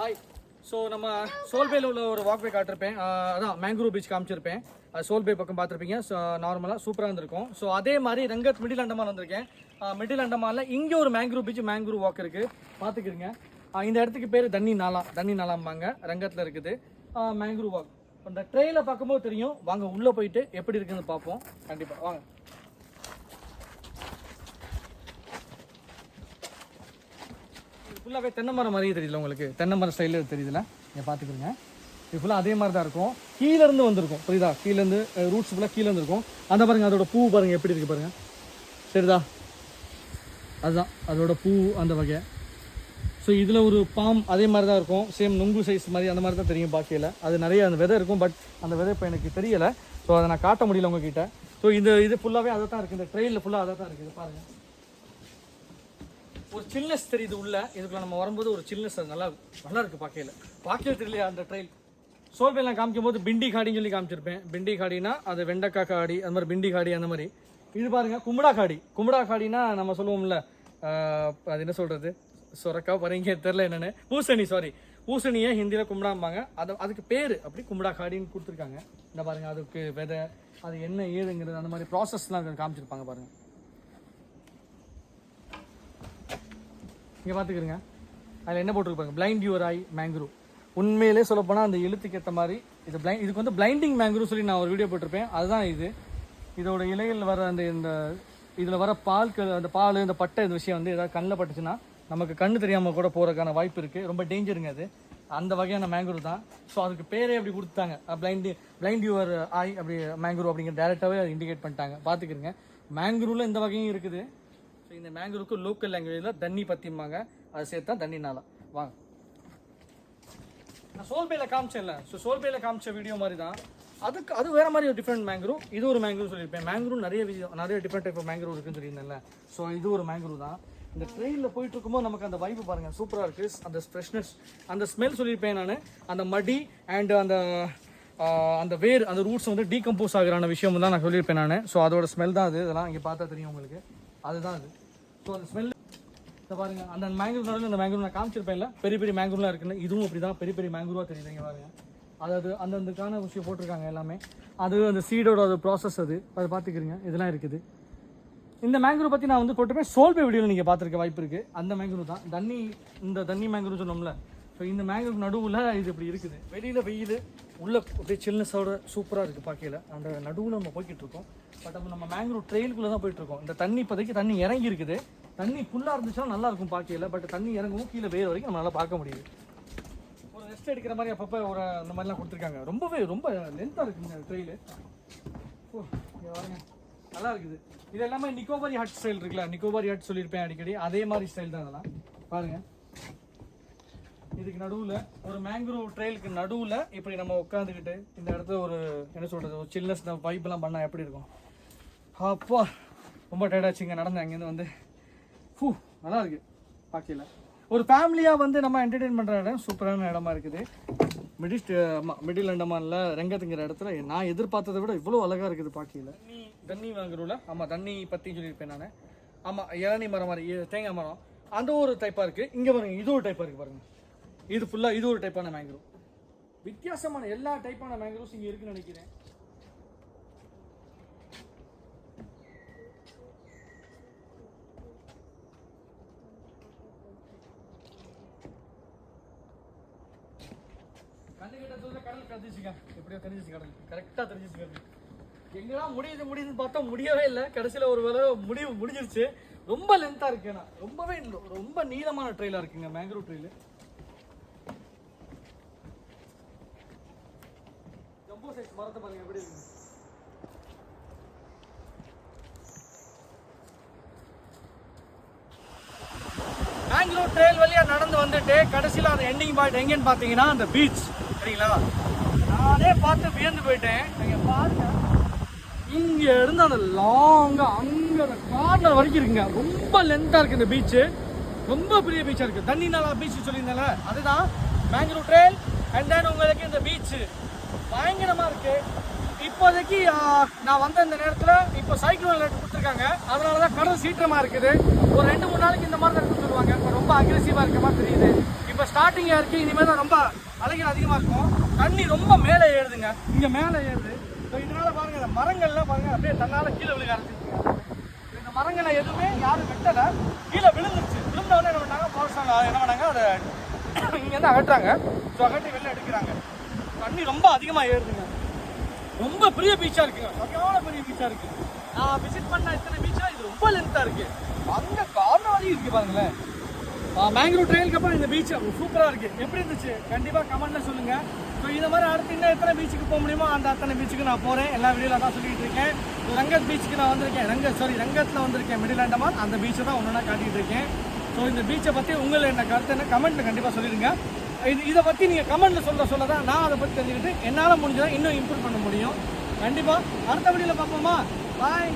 Hi. So நம்ம சோல்பேல உள்ள ஒரு வாக்வே காட்டிருப்பேன். அதான் மேங்க்ரூவ் பீச் காமிச்சிருப்பேன். அது சோல்பே பக்கம் பார்த்துருப்பீங்க. ஸோ நார்மலாக சூப்பராக இருந்திருக்கும். ஸோ அதே மாதிரி ரங்கத் மிடில் அண்டமான் வந்திருக்கேன். மிடில் அண்டமானில் இங்கே ஒரு மேங்க்ரூவ் பீச் மேங்க்ரூவ் வாக் இருக்குது, பார்த்துக்கிறீங்க. இந்த இடத்துக்கு பேர் தண்ணி நாளாம்பாங்க. ரங்கத்தில் இருக்குது மேங்க்ரூவ் வாக். அந்த ட்ரெயிலை பார்க்கும்போது தெரியும். வாங்க உள்ளே போயிட்டு எப்படி இருக்குன்னு பார்ப்போம். கண்டிப்பாக வாங்க. ஃபுல்லாகவே தென்னை மரம் மாதிரியே தெரியல உங்களுக்கு. தென்னை மரம் ஸ்டைலில் தெரியுதுல, நீங்கள் பார்த்துக்கிறீங்க. இது ஃபுல்லாக அதே மாதிரி தான் இருக்கும். கீழேருந்து வந்திருக்கும், புரியுதா? கீழேருந்து ரூட்ஸ் ஃபுல்லாக கீழேருந்து இருக்கும். அந்த பாருங்கள், அதோட பூ பாருங்கள் எப்படி இருக்குது பாருங்கள். சரிதா? அதுதான் அதோட பூ அந்த வகை. ஸோ இதில் ஒரு பாம் அதே மாதிரி தான் இருக்கும். சேம் நுங்கு சைஸ் மாதிரி அந்த மாதிரி தான் தெரியும் பாக்கியில். அது நிறைய அந்த விதை இருக்கும். பட் அந்த விதை இப்போ எனக்கு தெரியலை. ஸோ அதை நான் காட்ட முடியல உங்ககிட்ட. ஸோ இது ஃபுல்லாகவே அதை தான் இருக்குது. இந்த ட்ரெயினில் ஃபுல்லாக அதை தான் இருக்குது பாருங்கள். ஒரு சில்னஸ் தெரியுது உள்ள. இதுக்குள்ள நம்ம வரும்போது ஒரு சில்னஸ் நல்லா இருக்குது பாக்கையில் தெரியலையா? அந்த ட்ரெயில் சோல்பேலாம் காமிக்கும் போது பிண்டி காடின்னு சொல்லி காமிச்சிருப்பேன். பிண்டி காடினா அது வெண்டைக்காய் காடி, அந்த மாதிரி பிண்டி காடி அந்த மாதிரி. இது பாருங்க கும்படா காடினா நம்ம சொல்லுவோம்ல, அது என்ன சொல்றது, சொரக்கா வரீங்க தெரில என்னன்னு, பூசணியை ஹிந்தியில் கும்படாம்பாங்க. அதுக்கு பேர் அப்படி கும்படா காடின்னு கொடுத்துருக்காங்க. இந்த பாருங்க, அதுக்கு விதை அது என்ன ஏதுங்கிறது அந்த மாதிரி ப்ராசஸ்லாம் காமிச்சிருப்பாங்க பாருங்க. இங்கே பார்த்துக்கிறங்க, அதில் என்ன போட்டிருப்பாங்க, பிளைண்ட் யுவர் ஐ மேங்க்ரூவ். உண்மையிலே சொல்லப்போனால் அந்த எழுத்துக்கு ஏற்ற மாதிரி இதுக்கு வந்து பிளைண்டிங் மேங்க்ரூவ் சொல்லி நான் ஒரு வீடியோ போட்டிருப்பேன். அதுதான் இதோட இலைகள் வர இந்த இதில் வர அந்த பால் இந்த பட்டை இந்த விஷயம் வந்து ஏதாவது கண்ணில் பட்டுச்சுன்னா நமக்கு கண்ணு தெரியாமல் கூட போகிறதுக்கான வாய்ப்பு இருக்குது. ரொம்ப டேஞ்சருங்க அது. அந்த வகையான மேங்க்ரூவ் தான். ஸோ அதுக்கு பேரே அப்படி கொடுத்தாங்க, பிளைண்ட் யுவர் ஐ அப்படி மேங்க்ரூவ் அப்படிங்கிற டேரெக்டாகவே அதை இண்டிகேட் பண்ணிட்டாங்க. பார்த்துக்கிறங்க, மேங்க்ரூவில் இந்த வகையும் இருக்குது. ஸோ இந்த மேங்க்ரூவுக்கு லோக்கல் லாங்குவேஜில் தண்ணி பற்றிம்பாங்க. அது சேர்த்தா தண்ணி நாளா. வாங்க, நான் சோல்பேல காமிச்சேன்ல. ஸோ சோல்பேல காமிச்ச வீடியோ மாதிரி தான் அது வேறு மாதிரி ஒரு டிஃப்ரெண்ட் மேங்க்ரூவ். இது ஒரு மேங்க்ரூவ் சொல்லியிருப்பேன். மேங்க்ரூவ் நிறைய டிஃப்ரெண்ட் டைப் ஆஃப் மேங்க்ரூவ் இருக்குன்னு சொல்லியிருந்தேன்ல. ஸோ இது ஒரு மேங்க்ரூவ் தான். இந்த ட்ரெயினில் போயிட்டு இருக்கும்போது நமக்கு அந்த வைப்பு பாருங்கள், சூப்பராக இருக்குது. அந்த ஃப்ரெஷ்னஸ், அந்த ஸ்மெல் சொல்லியிருப்பேன் நான். அந்த மடி அண்ட் அந்த வேர், அந்த ரூட்ஸ் வந்து டீகம்போஸ் ஆகிற விஷயம் தான் நான் சொல்லியிருப்பேன் நான். ஸோ அதோட ஸ்மெல் தான் அது. இதெல்லாம் இங்கே பார்த்தா தெரியும் உங்களுக்கு. அதுதான் அது. ஸோ அந்த ஸ்மெல் இதை பாருங்கள். அந்த மேங்க்ரூவ் நடுவில் அந்த மேங்க்ரூவ் நான் காமிச்சிருப்பேன்ல, பெரிய பெரிய மேங்க்ரூவ்லாம் இருக்குன்னு. இதுவும் அப்படி தான் பெரிய பெரிய மேங்க்ரூவாக தெரியுது. இங்கே பாருங்கள், அதாவது அந்தக்கான விஷயம் போட்டிருக்காங்க எல்லாமே. அது அந்த சீடோட அது ப்ராசஸ் அது பார்த்துக்கிறீங்க. இதெல்லாம் இருக்குது. இந்த மேங்க்ரூவ் பற்றி நான் வந்து போட்டிருப்பேன். சோல்பே வீடியோவில் நீங்கள் பார்த்துருக்க வாய்ப்பு இருக்குது. அந்த மேங்க்ரூவ் தான் இந்த தண்ணி மேங்க்ரூவ் சொன்னோம்ல. ஸோ இந்த மேங்க்ரூவ் நடுவில் இது இப்படி இருக்குது. வெளியில் வெயில், உள்ள அப்படியே சில்னஸோட சூப்பராக இருக்குது பார்க்கையில். அந்த நடுவில் நம்ம போய்கிட்டு இருக்கோம். பட் நம்ம மேங்க்ரூவ் ட்ரெயிலுக்குள்ளே தான் போயிட்டுருக்கோம். இந்த தண்ணி இப்போதைக்கு தண்ணி இறங்கி இருக்குது. தண்ணி ஃபுல்லாக இருந்துச்சுன்னா நல்லாயிருக்கும் பார்க்கையில். பட் தண்ணி இறங்கவும் கீழே வேறு வரைக்கும் நம்மளால் பார்க்க முடியுது. ஒரு ரெஸ்ட் எடுக்கிற மாதிரி அப்பப்போ ஒரு அந்த மாதிரிலாம் கொடுத்துருக்காங்க. ரொம்ப லென்த்தாக இருக்குது இந்த ட்ரெயிலு. ஓ, இங்கே பாருங்க, நல்லா இருக்குது. இது எல்லாமே நிக்கோபாரி ஹட் ஸ்டைல் இருக்குல்ல, நிக்கோபாரி ஹட் சொல்லியிருப்பேன் அடிக்கடி. அதே மாதிரி ஸ்டைல் தான் அதெல்லாம். பாருங்கள், இதுக்கு நடுவில் ஒரு மேங்க்ரூவ் ட்ரெயிலுக்கு நடுவில் இப்படி நம்ம உட்காந்துக்கிட்டு இந்த இடத்துல ஒரு என்ன சொல்கிறது, ஒரு சில்னஸ் பைப்பெல்லாம் பண்ணால் எப்படி இருக்கும். அப்பா ரொம்ப டயர்டாச்சுங்க நடந்தேன் அங்கேருந்து வந்து. நல்லா இருக்குது பார்க்கல. ஒரு ஃபேமிலியாக வந்து நம்ம என்டர்டெயின் பண்ணுற இடம் சூப்பரான இடமா இருக்குது. மிடில் அண்டமானில் ரங்கத்துங்கிற இடத்துல நான் எதிர்பார்த்ததை விட இவ்வளோ அழகாக இருக்குது பார்க்கல. தண்ணி மேங்க்ரூவில் தண்ணி பற்றி சொல்லியிருப்பேன் நான். ஆமாம், இளநீ மரம் மாதிரி, தேங்காய் மரம், அந்த ஒரு டைப்பாக இருக்குது. இங்கே பாருங்கள், இது ஒரு டைப்பாக இருக்குது பாருங்கள். இது ஃபுல்லாக இது ஒரு டைப்பான மேங்க்ரூவ். வித்தியாசமான எல்லா டைப்பான மேங்க்ரூவ்ஸ் இங்கே இருக்குன்னு நினைக்கிறேன். கடல் தெரிஞ்சிச்சுங்க, எப்படியோ தெரிஞ்சிச்சு. கடல் கரெக்டாக தெரிஞ்சிச்சு. கடல் எங்கெல்லாம் முடியுதுன்னு பார்த்தா முடியவே இல்லை. கடைசியில் ஒரு வேலை முடிஞ்சிருச்சு. ரொம்ப லென்த்தாக இருக்கு. ஏன்னா ரொம்ப நீளமான ட்ரெயிலாக இருக்குங்க மேங்க்ரூவ் ட்ரெயில். ஜம்போ சைஸ் மரத்தை பாருங்க எப்படி இருக்கு. மேங்க்ரூவ் ட்ரெயில் வழியா நடந்து வந்துட்டு கடைசியில் அந்த எண்டிங் பாயிண்ட் எங்கன்னு பார்த்தீங்கன்னா அந்த பீச். சரிங்களா? நானே பார்த்து வியந்து போயிட்டேன். நீங்க பாருங்க, இங்க இருந்து அந்த லாங்கா அங்க கார்னர் வரைக்கும் இருக்குங்க. ரொம்ப லென்த்தா இருக்கு இந்த பீச்சு. ரொம்ப பெரிய பீச்சா இருக்கு. தண்ணி நாளா பீச் சொல்லியிருந்தால அதுதான் மேங்க்ரூவ் ட்ரெயில். அண்ட் தென் உங்களுக்கு இந்த பீச் பயங்கரமா இருக்கு. இப்போதைக்கு நான் வந்த இந்த நேரத்தில் இப்போ சைக்ளோன் அலர்ட் கொடுத்துருக்காங்க. அதனால தான் கடல் சீற்றமாக இருக்குது. ஒரு 2-3 நாளைக்கு இந்த மாதிரி தான் இருக்குன்னு சொல்லுவாங்க. இப்போ ரொம்ப அக்ரெசிவாக இருக்க மாதிரி தெரியுது. இப்போ ஸ்டார்டிங்காக இருக்குது. இனிமேல் தான் ரொம்ப அலைகள் அதிகமாக இருக்கும். தண்ணி ரொம்ப மேலே ஏறுதுங்க, இங்கே மேலே ஏறுது. ஸோ இதனால் பாருங்கள் இந்த மரங்கள்லாம் பாருங்கள் அப்படியே தன்னால் கீழே விழுக ஆரம்பிச்சிருக்குங்க. இந்த மரங்களை எதுவுமே யாரும் வெட்டலை, கீழே விழுந்துருச்சு. விழுந்தவொடனே என்ன பண்ணாங்க, ஃபாரஸ்ட் என்ன பண்ணாங்க, அதை இங்கேருந்து அகட்டுறாங்க. ஸோ அகட்டி வெளில எடுக்கிறாங்க. தண்ணி ரொம்ப அதிகமாக ஏறுதுங்க. ரொம்ப பெரிய பீச்சாக இருக்குங்க, சரியான பெரிய பீச்சாக இருக்குது. நான் விசிட் பண்ண இத்தனை பீச்சாக இது ரொம்ப லென்த்தாக இருக்குது. அங்கே கார்னர் வரையும் இருக்குது பாருங்களேன். மேங்க்ரூவ் ட்ரெயிலுக்கு அப்புறம் இந்த பீச் சூப்பராக இருக்குது. எப்படி இருந்துச்சு கண்டிப்பாக கமெண்ட்டில் சொல்லுங்கள். ஸோ இந்த மாதிரி அடுத்து இன்னும் எத்தனை பீச்சுக்கு போக முடியுமோ அந்த அத்தனை பீச்சுக்கு நான் போகிறேன். எல்லா வீடியோவில் தான் சொல்லிகிட்டு இருக்கேன். ரங்கத் பீச்சுக்கு நான் வந்திருக்கேன், ரங்கத்தில் வந்திருக்கேன், மிடில் அண்டமான். அந்த பீச்சை தான் ஒன்றா காட்டிகிட்டு இருக்கேன். ஸோ இந்த பீச்சை பற்றி உங்களை என்ன கருத்து என்ன கமெண்ட்டில் கண்டிப்பாக சொல்லிடுங்க. இதை பற்றி நீங்கள் கமெண்ட்டில் சொல்ல தான் நான் அதை பற்றி தெரிஞ்சுக்கிட்டு என்னால் முடிஞ்சதை இன்னும் இம்ப்ரூவ் பண்ண முடியும். கண்டிப்பாக அடுத்த வீடியோவில் பார்ப்போமா? பாய்.